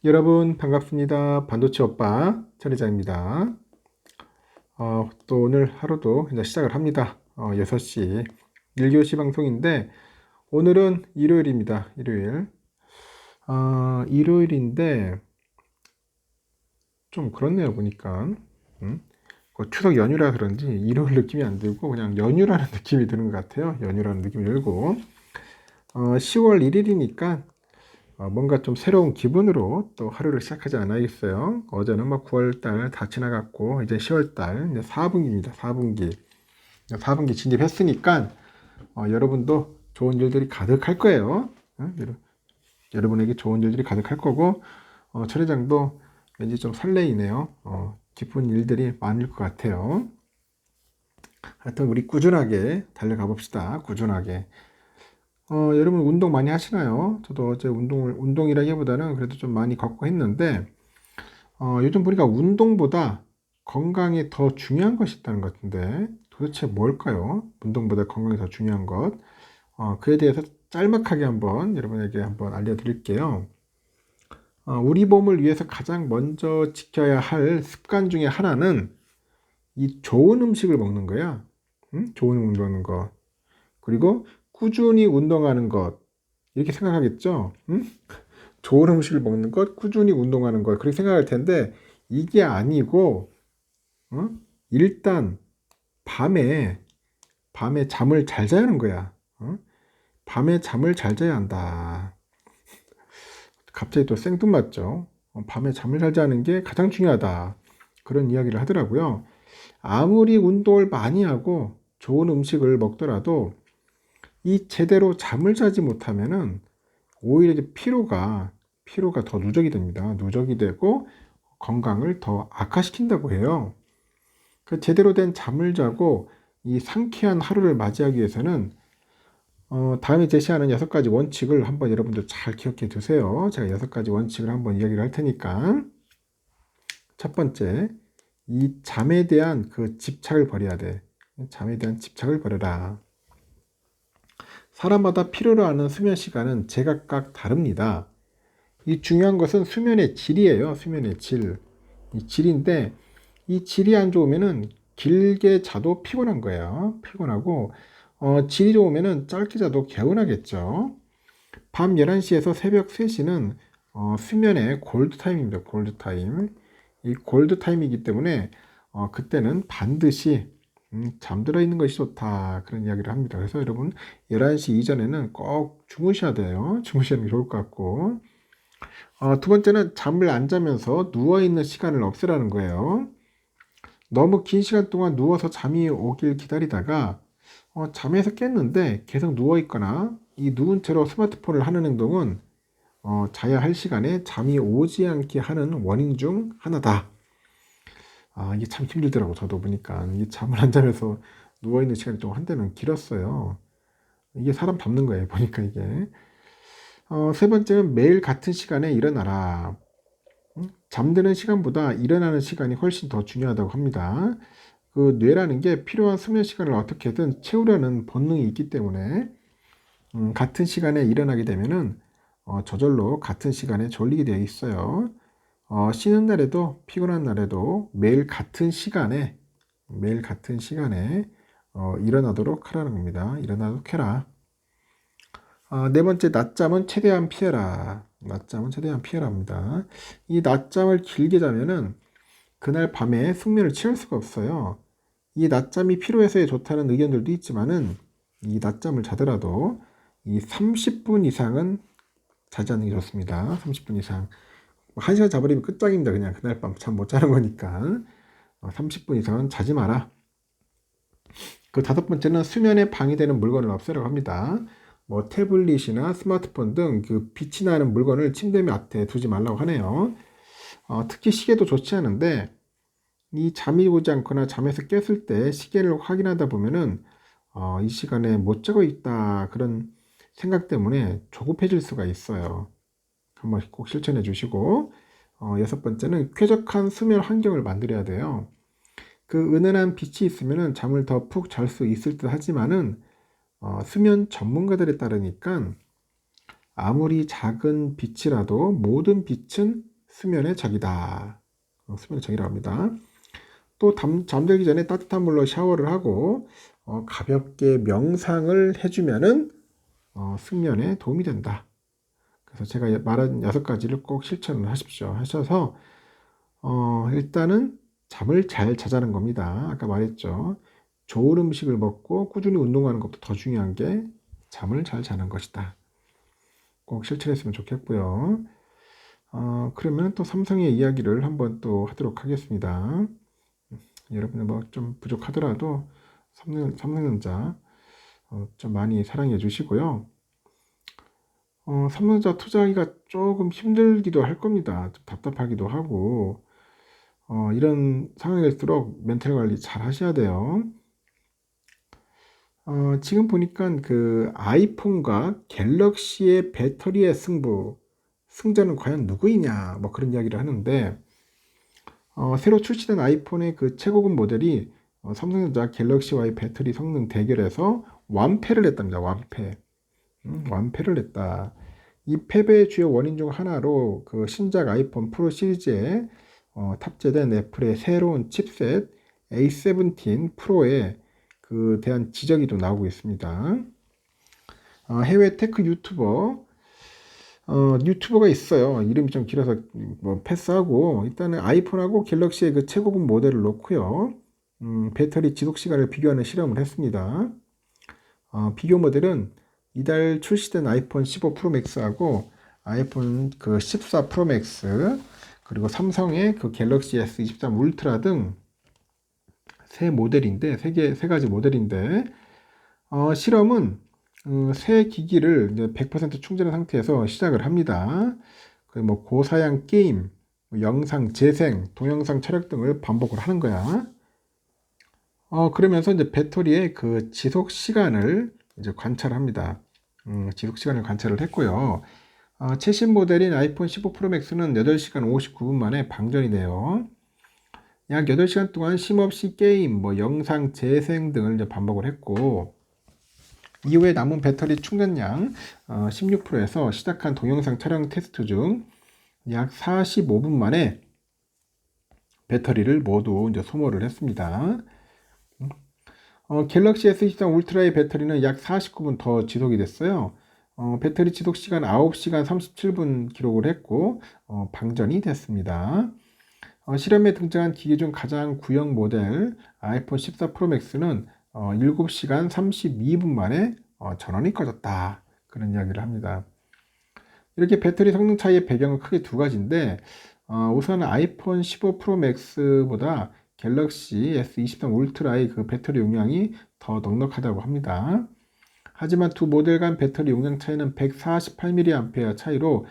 여러분 반갑습니다. 반도체 오빠 천회장입니다. 또 오늘 하루도 이제 시작을 합니다. 6시 1교시 방송인데 오늘은 일요일입니다. 일요일인데 좀 그렇네요 보니까. 추석 연휴라 그런지 일요일 느낌이 안 들고 그냥 연휴라는 느낌이 드는 것 같아요. 연휴라는 느낌이 들고 10월 1일이니까 뭔가 좀 새로운 기분으로 또 하루를 시작하지 않아야겠어요. 어제는 막 9월달 다 지나갔고 이제 10월달 이제 4분기입니다. 4분기 진입했으니까 여러분도 좋은 일들이 가득할 거예요. 여러분에게 좋은 일들이 가득할 거고 철 회장도 왠지 좀 설레이네요. 기쁜 일들이 많을 것 같아요. 하여튼 우리 꾸준하게 달려가 봅시다. 꾸준하게. 여러분 운동 많이 하시나요? 저도 어제 운동이라기보다는 그래도 좀 많이 걷고 했는데, 요즘 보니까 운동보다 건강이 더 중요한 것이 있다는 것 같은데, 도대체 뭘까요? 운동보다 건강이 더 중요한 것. 그에 대해서 짤막하게 한번 여러분에게 한번 알려드릴게요. 우리 몸을 위해서 가장 먼저 지켜야 할 습관 중에 하나는 이 좋은 음식을 먹는 거야. 좋은 음식 먹는 거. 그리고 꾸준히 운동하는 것. 이렇게 생각하겠죠? 좋은 음식을 먹는 것, 꾸준히 운동하는 것, 그렇게 생각할 텐데, 이게 아니고, 어? 일단, 밤에, 밤에 잠을 잘 자야 하는 거야. 밤에 잠을 잘 자야 한다. 갑자기 또 생뚱맞죠? 밤에 잠을 잘 자는 게 가장 중요하다. 그런 이야기를 하더라고요. 아무리 운동을 많이 하고 좋은 음식을 먹더라도 이 제대로 잠을 자지 못하면은 오히려 이제 피로가 더 누적이 됩니다. 누적이 되고 건강을 더 악화시킨다고 해요. 그 제대로 된 잠을 자고 이 상쾌한 하루를 맞이하기 위해서는 다음에 제시하는 6가지 원칙을 한번 여러분들 잘 기억해 두세요. 제가 6가지 원칙을 한번 이야기를 할 테니까. 첫 번째, 이 잠에 대한 그 집착을 버려야 돼. 잠에 대한 집착을 버려라. 사람마다 필요로 하는 수면 시간은 제각각 다릅니다. 이 중요한 것은 수면의 질이에요. 수면의 질. 이 질인데 이 질이 안 좋으면은 길게 자도 피곤한 거예요. 피곤하고 질이 좋으면은 짧게 자도 개운하겠죠. 밤 11시에서 새벽 3시는 수면의 골드 타임입니다. 골드 타임. 이 골드 타임이기 때문에 그때는 반드시 잠들어 있는 것이 좋다. 그런 이야기를 합니다. 그래서 여러분 11시 이전에는 꼭 주무셔야 돼요. 주무시는 게 좋을 것 같고 두 번째는 잠을 안 자면서 누워있는 시간을 없애라는 거예요. 너무 긴 시간 동안 누워서 잠이 오길 기다리다가 잠에서 깼는데 계속 누워있거나 이 누운 채로 스마트폰을 하는 행동은 자야 할 시간에 잠이 오지 않게 하는 원인 중 하나다. 이게 참 힘들더라고. 저도 보니까 이 잠을 안 자면서 누워있는 시간이 좀 한때는 길었어요. 이게 사람 잡는 거예요. 보니까 이게. 세 번째는 매일 같은 시간에 일어나라. 잠드는 시간보다 일어나는 시간이 훨씬 더 중요하다고 합니다. 그 뇌라는 게 필요한 수면 시간을 어떻게든 채우려는 본능이 있기 때문에 같은 시간에 일어나게 되면은 저절로 같은 시간에 졸리게 되어 있어요. 쉬는 날에도 피곤한 날에도 매일 같은 시간에 일어나도록 하라는 겁니다. 일어나도록 해라. 네 번째, 낮잠은 최대한 피해라. 낮잠은 최대한 피해랍니다. 이 낮잠을 길게 자면은 그날 밤에 숙면을 취할 수가 없어요. 이 낮잠이 피로해서에 좋다는 의견들도 있지만은 이 낮잠을 자더라도 이 30분 이상은 자지 않는 게 좋습니다. 30분 이상. 1시간 자버리면 끝장입니다. 그냥 그날 밤 잠 못 자는 거니까. 30분 이상은 자지 마라. 그 다섯 번째는 수면에 방해되는 물건을 없애라고 합니다. 뭐 태블릿이나 스마트폰 등 그 빛이 나는 물건을 침대 밑에 두지 말라고 하네요. 특히 시계도 좋지 않은데 이 잠이 오지 않거나 잠에서 깼을 때 시계를 확인하다 보면은 이 시간에 못 자고 있다 그런 생각 때문에 조급해질 수가 있어요. 한번 꼭 실천해 주시고 여섯 번째는 쾌적한 수면 환경을 만들어야 돼요. 그 은은한 빛이 있으면은 잠을 더 푹 잘 수 있을 듯 하지만은 수면 전문가들에 따르니까 아무리 작은 빛이라도 모든 빛은 수면의 적이다. 수면의 적이라고 합니다. 또 잠들기 전에 따뜻한 물로 샤워를 하고 가볍게 명상을 해주면은 숙면에 도움이 된다. 그래서 제가 말한 6가지를 꼭 실천을 하십시오. 하셔서 일단은 잠을 잘 자자는 겁니다. 아까 말했죠. 좋은 음식을 먹고 꾸준히 운동하는 것도 더 중요한 게 잠을 잘 자는 것이다. 꼭 실천했으면 좋겠고요. 그러면 또 삼성의 이야기를 한번 또 하도록 하겠습니다. 여러분들 뭐 좀 부족하더라도 삼성전자 좀 많이 사랑해 주시고요. 삼성전자 투자하기가 조금 힘들기도 할 겁니다. 좀 답답하기도 하고 이런 상황일수록 멘탈 관리 잘 하셔야 돼요. 지금 보니까 그 아이폰과 갤럭시의 배터리의 승자는 과연 누구이냐, 뭐 그런 이야기를 하는데, 새로 출시된 아이폰의 그 최고급 모델이 삼성전자 갤럭시와의 배터리 성능 대결에서 완패를 했답니다. 완패를 했다. 이 패배의 주요 원인 중 하나로 그 신작 아이폰 프로 시리즈에 탑재된 애플의 새로운 칩셋 A17 프로에 그 대한 지적이 또 나오고 있습니다. 해외 테크 유튜버가 있어요. 이름이 좀 길어서 뭐 패스하고 일단은 아이폰하고 갤럭시의 그 최고급 모델을 놓고요. 배터리 지속 시간을 비교하는 실험을 했습니다. 비교 모델은 이달 출시된 아이폰 15 프로 맥스하고 아이폰 그 14 프로 맥스 그리고 삼성의 그 갤럭시 S23 울트라 등 세 가지 모델인데 실험은 새 기기를 이제 100% 충전한 상태에서 시작을 합니다. 뭐 고사양 게임, 영상 재생, 동영상 촬영 등을 반복을 하는 거야. 그러면서 이제 배터리의 그 지속 시간을 이제 관찰합니다. 지속 시간을 관찰을 했고요. 최신 모델인 아이폰 15 프로 맥스는 8시간 59분 만에 방전이 돼요. 약 8시간 동안 쉼없이 게임, 뭐 영상 재생 등을 이제 반복을 했고, 이후에 남은 배터리 충전량 16%에서 시작한 동영상 촬영 테스트 중 약 45분 만에 배터리를 모두 이제 소모를 했습니다. 갤럭시 S23 울트라의 배터리는 약 49분 더 지속이 됐어요. 배터리 지속 시간 9시간 37분 기록을 했고 방전이 됐습니다. 실험에 등장한 기기 중 가장 구형 모델 아이폰 14 프로 맥스는 7시간 32분 만에 전원이 꺼졌다. 그런 이야기를 합니다. 이렇게 배터리 성능 차이의 배경은 크게 두 가지인데 우선 아이폰 15 프로 맥스보다 갤럭시 S23 울트라의 그 배터리 용량이 더 넉넉하다고 합니다. 하지만 두 모델 간 배터리 용량 차이는 148mAh 차이로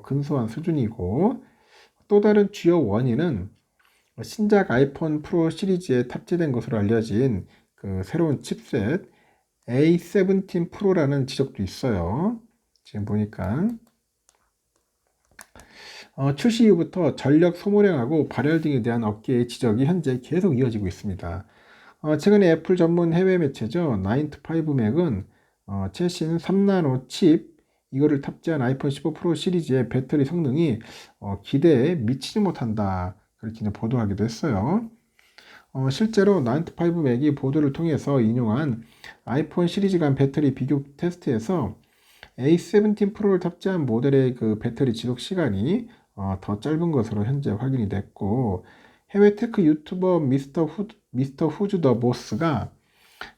근소한 수준이고 또 다른 주요 원인은 신작 아이폰 프로 시리즈에 탑재된 것으로 알려진 그 새로운 칩셋 A17 프로라는 지적도 있어요. 지금 보니까 출시 이후부터 전력 소모량하고 발열 등에 대한 업계의 지적이 현재 계속 이어지고 있습니다. 최근에 애플 전문 해외 매체죠. 9to5Mac은 최신 3나노 칩 이거를 탑재한 아이폰 15 프로 시리즈의 배터리 성능이 기대에 미치지 못한다. 그렇게 보도하기도 했어요. 실제로 9to5Mac이 보도를 통해서 인용한 아이폰 시리즈 간 배터리 비교 테스트에서 A17 프로를 탑재한 모델의 그 배터리 지속 시간이 더 짧은 것으로 현재 확인이 됐고 해외 테크 유튜버 미스터 후즈 더 보스가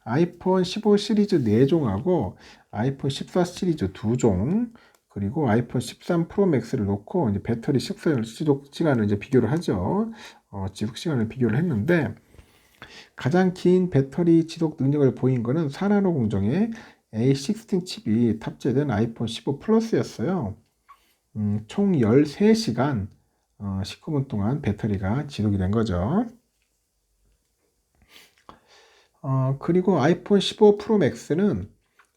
아이폰 15 시리즈 4종하고 아이폰 14 시리즈 2종 그리고 아이폰 13 프로 맥스를 놓고 이제 배터리 지속 시간을 이제 비교를 하죠. 지속 시간을 비교를 했는데 가장 긴 배터리 지속 능력을 보인 거는 4나노 공정의 A16 칩이 탑재된 아이폰 15 플러스였어요. 총 13시간 19분 동안 배터리가 지속이 된 거죠. 그리고 아이폰 15 프로 맥스는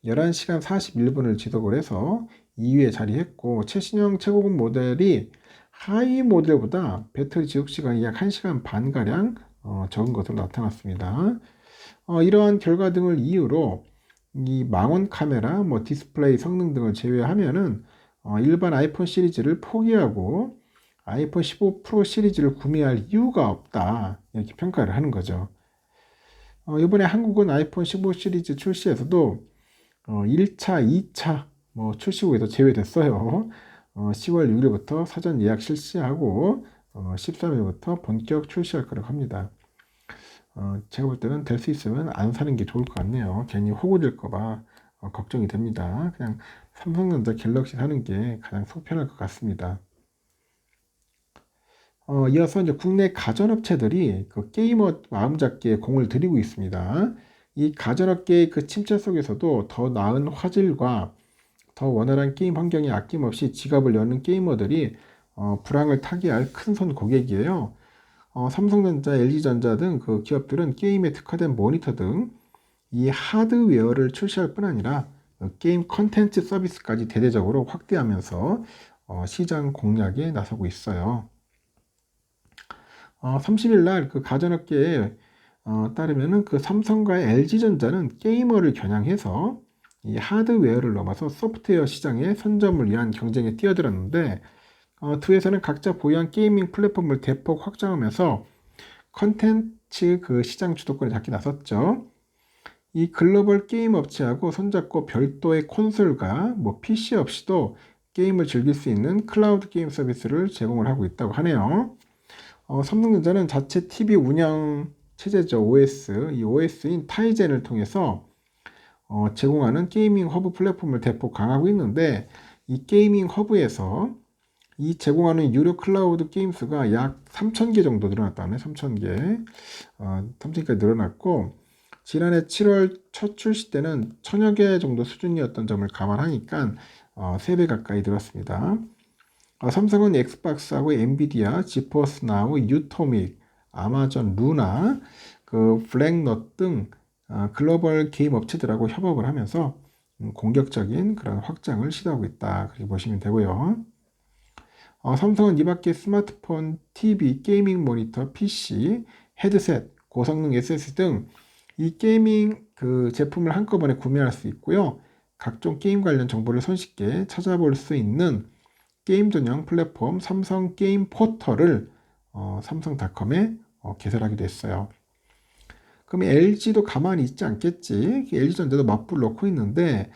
11시간 41분을 지속을 해서 2위에 자리했고 최신형 최고급 모델이 하위 모델보다 배터리 지속 시간이 약 1시간 반가량 적은 것으로 나타났습니다. 이러한 결과 등을 이유로 이 망원 카메라, 뭐 디스플레이 성능 등을 제외하면은 일반 아이폰 시리즈를 포기하고 아이폰 15 프로 시리즈를 구매할 이유가 없다. 이렇게 평가를 하는 거죠. 이번에 한국은 아이폰 15 시리즈 출시에서도 1차, 2차 출시 후에도 제외됐어요. 10월 6일부터 사전 예약 실시하고 13일부터 본격 출시할 거라고 합니다. 제가 볼 때는 될 수 있으면 안 사는 게 좋을 것 같네요. 괜히 호구될까봐 걱정이 됩니다. 그냥 삼성전자 갤럭시 사는 게 가장 속 편할 것 같습니다. 이어서 이제 국내 가전업체들이 그 게이머 마음 잡기에 공을 들이고 있습니다. 이 가전업계의 그 침체 속에서도 더 나은 화질과 더 원활한 게임 환경에 아낌없이 지갑을 여는 게이머들이 불황을 타개할 큰손 고객이에요. 삼성전자, LG전자 등 그 기업들은 게임에 특화된 모니터 등 이 하드웨어를 출시할 뿐 아니라 게임 컨텐츠 서비스까지 대대적으로 확대하면서 시장 공략에 나서고 있어요. 30일 날 그 가전업계에 따르면은 그 삼성과 LG전자는 게이머를 겨냥해서 이 하드웨어를 넘어서 소프트웨어 시장에 선점을 위한 경쟁에 뛰어들었는데 두 회사는 각자 보유한 게이밍 플랫폼을 대폭 확장하면서 컨텐츠 그 시장 주도권을 잡기 나섰죠. 이 글로벌 게임 업체하고 손잡고 별도의 콘솔과 PC 없이도 게임을 즐길 수 있는 클라우드 게임 서비스를 제공을 하고 있다고 하네요. 삼성전자는 자체 TV 운영 체제죠. OS. 이 OS인 타이젠을 통해서 제공하는 게이밍 허브 플랫폼을 대폭 강화하고 있는데 이 게이밍 허브에서 이 제공하는 유료 클라우드 게임 수가 약 3,000개 정도 늘어났다네. 3,000개. 3,000개까지 늘어났고 지난해 7월 첫 출시 때는 1,000여 개 정도 수준이었던 점을 감안하니까 3배 가까이 늘었습니다. 삼성은 엑스박스하고 엔비디아, 지포스 나우, 유토믹, 아마존 루나, 그 블랙넛 등 글로벌 게임 업체들하고 협업을 하면서 공격적인 그런 확장을 시도하고 있다. 그렇게 보시면 되고요. 삼성은 이 밖에 스마트폰, TV, 게이밍 모니터, PC, 헤드셋, 고성능 SSD 등 이 게이밍 그 제품을 한꺼번에 구매할 수 있고요. 각종 게임 관련 정보를 손쉽게 찾아볼 수 있는 게임 전용 플랫폼 삼성 게임 포털을 삼성닷컴에 개설하기도 했어요. 그럼 LG도 가만히 있지 않겠지. LG전자도 맞불 놓고 있는데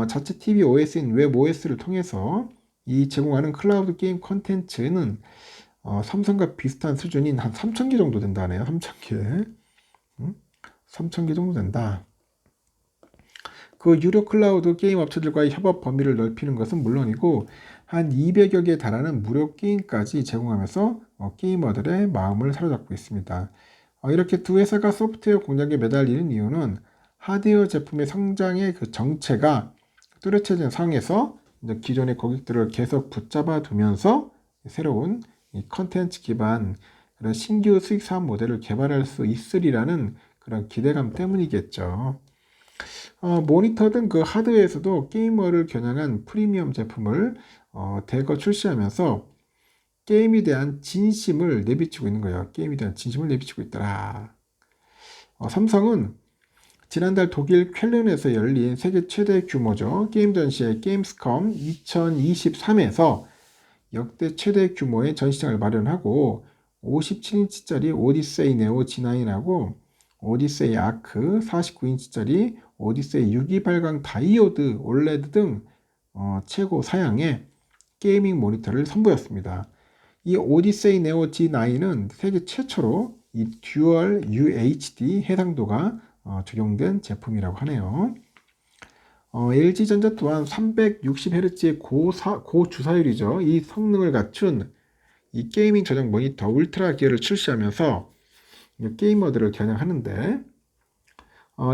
자체 TV OS인 웹 OS를 통해서 이 제공하는 클라우드 게임 콘텐츠는 삼성과 비슷한 수준인 한 3,000개 정도 된다네요. 3,000개. 3,000개 정도 된다. 그 유료 클라우드 게임 업체들과의 협업 범위를 넓히는 것은 물론이고 한 200여 개에 달하는 무료 게임까지 제공하면서 게이머들의 마음을 사로잡고 있습니다. 이렇게 두 회사가 소프트웨어 공략에 매달리는 이유는 하드웨어 제품의 성장의 그 정체가 뚜렷해진 상황에서 이제 기존의 고객들을 계속 붙잡아 두면서 새로운 컨텐츠 기반 그런 신규 수익 사업 모델을 개발할 수 있으리라는 그런 기대감 때문이겠죠. 모니터 등 그 하드웨어에서도 게이머를 겨냥한 프리미엄 제품을 대거 출시하면서 게임에 대한 진심을 내비치고 있는 거예요. 게임에 대한 진심을 내비치고 있더라. 삼성은 지난달 독일 쾰른에서 열린 세계 최대 규모죠. 게임 전시회 게임스컴 2023에서 역대 최대 규모의 전시장을 마련하고 57인치짜리 오디세이 네오 G9하고 오디세이 아크 49인치짜리 오디세이 62발광 다이오드 올레드 등 최고 사양의 게이밍 모니터를 선보였습니다. 이 오디세이 네오 G9은 세계 최초로 이 듀얼 UHD 해상도가 적용된 제품이라고 하네요. LG전자 또한 360Hz의 고주사율이죠. 이 성능을 갖춘 이 게이밍 전용 모니터 울트라 기어를 출시하면서 게이머들을 겨냥하는데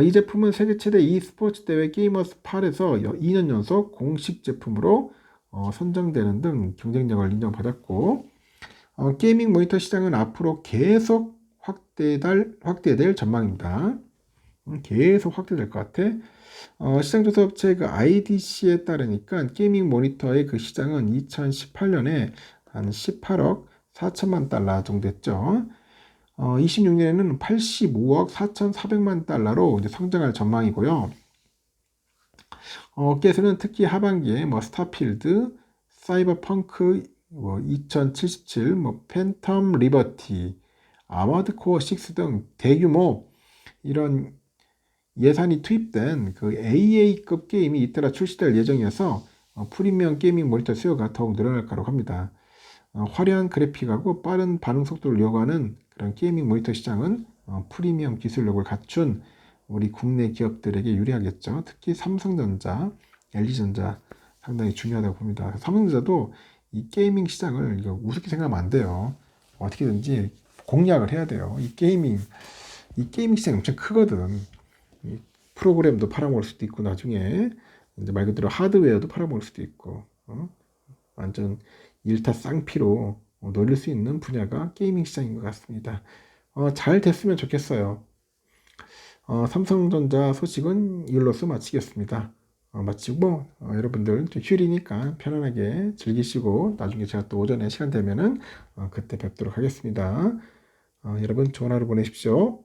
이 제품은 세계 최대 e스포츠 대회 게이머스 8에서 2년 연속 공식 제품으로 선정되는 등 경쟁력을 인정받았고 게이밍 모니터 시장은 앞으로 계속 확대될 전망입니다. 계속 확대될 것 같아. 시장 조사 업체 그 IDC에 따르니까 게이밍 모니터의 그 시장은 2018년에 한 18억 4천만 달러 정도 됐죠. 26년에는 85억 4,400만 달러로 이제 성장할 전망이고요. 업계에서는 특히 하반기에 스타필드, 사이버펑크 뭐 2077, 뭐 팬텀 리버티, 아머드 코어 6 등 대규모 이런 예산이 투입된 그 AA급 게임이 잇따라 출시될 예정이어서 프리미엄 게이밍 모니터 수요가 더욱 늘어날 거라고 합니다. 화려한 그래픽하고 빠른 반응 속도를 요구하는 그런 게이밍 모니터 시장은 프리미엄 기술력을 갖춘 우리 국내 기업들에게 유리하겠죠. 특히 삼성전자, LG전자 상당히 중요하다고 봅니다. 삼성전자도 이 게이밍 시장을 이거 우습게 생각하면 안 돼요. 어떻게든지 공략을 해야 돼요. 이 게이밍 시장이 엄청 크거든. 이 프로그램도 팔아먹을 수도 있고 나중에 이제 말 그대로 하드웨어도 팔아먹을 수도 있고 완전 일타 쌍피로 노릴 수 있는 분야가 게이밍 시장인 것 같습니다. 잘 됐으면 좋겠어요. 삼성전자 소식은 이걸로써 마치겠습니다. 마치고 여러분들 좀 휴일이니까 편안하게 즐기시고 나중에 제가 또 오전에 시간 되면은 그때 뵙도록 하겠습니다. 여러분 좋은 하루 보내십시오.